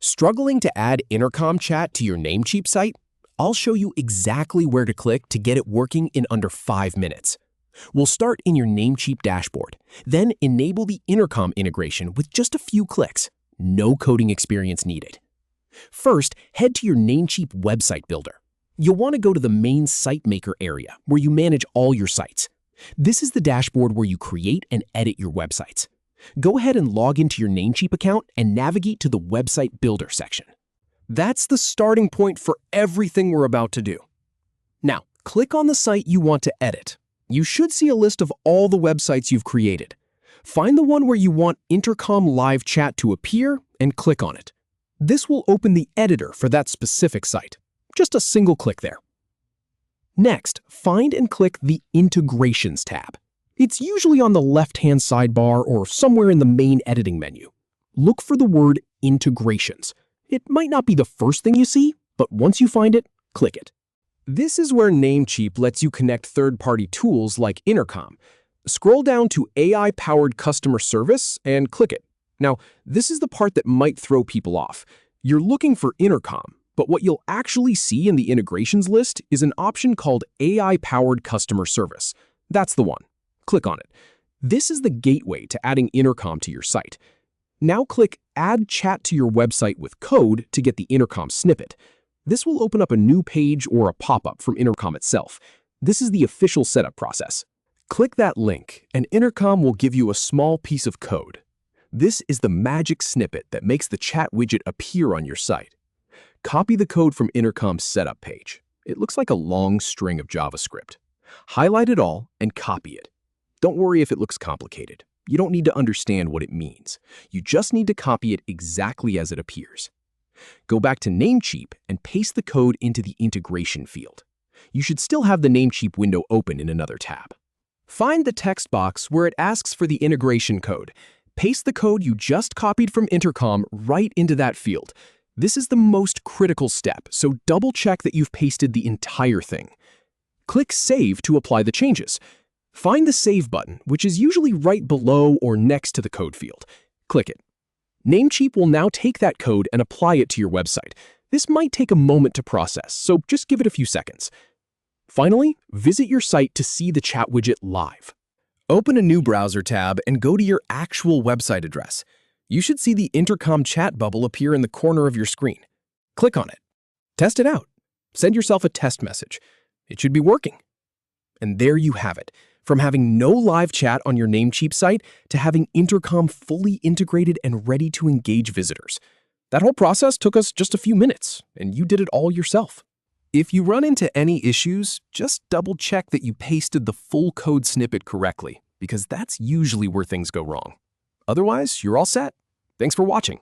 Struggling to add Intercom chat to your Namecheap site? I'll show you exactly where to click to get it working in under 5 minutes. We'll start in your Namecheap dashboard, then enable the Intercom integration with just a few clicks. No coding experience needed. First, head to your Namecheap website builder. You'll want to go to the main site maker area where you manage all your sites. This is the dashboard where you create and edit your websites. Go ahead and log into your Namecheap account and navigate to the Website Builder section. That's the starting point for everything we're about to do. Now, click on the site you want to edit. You should see a list of all the websites you've created. Find the one where you want Intercom Live Chat to appear and click on it. This will open the editor for that specific site. Just a single click there. Next, find and click the Integrations tab. It's usually on the left-hand sidebar or somewhere in the main editing menu. Look for the word Integrations. It might not be the first thing you see, but once you find it, click it. This is where Namecheap lets you connect third-party tools like Intercom. Scroll down to AI-powered customer service and click it. Now, this is the part that might throw people off. You're looking for Intercom, but what you'll actually see in the integrations list is an option called AI-powered customer service. That's the one. Click on it. This is the gateway to adding Intercom to your site. Now click Add Chat to your website with code to get the Intercom snippet. This will open up a new page or a pop-up from Intercom itself. This is the official setup process. Click that link, and Intercom will give you a small piece of code. This is the magic snippet that makes the chat widget appear on your site. Copy the code from Intercom's setup page. It looks like a long string of JavaScript. Highlight it all and copy it. Don't worry if it looks complicated. You don't need to understand what it means. You just need to copy it exactly as it appears. Go back to Namecheap and paste the code into the integration field. You should still have the Namecheap window open in another tab. Find the text box where it asks for the integration code. Paste the code you just copied from Intercom right into that field. This is the most critical step, so double-check that you've pasted the entire thing. Click Save to apply the changes. Find the Save button, which is usually right below or next to the code field. Click it. Namecheap will now take that code and apply it to your website. This might take a moment to process, so just give it a few seconds. Finally, visit your site to see the chat widget live. Open a new browser tab and go to your actual website address. You should see the Intercom chat bubble appear in the corner of your screen. Click on it. Test it out. Send yourself a test message. It should be working. And there you have it. From having no live chat on your Namecheap site to having Intercom fully integrated and ready to engage visitors. That whole process took us just a few minutes, and you did it all yourself. If you run into any issues, just double-check that you pasted the full code snippet correctly, because that's usually where things go wrong. Otherwise, you're all set. Thanks for watching.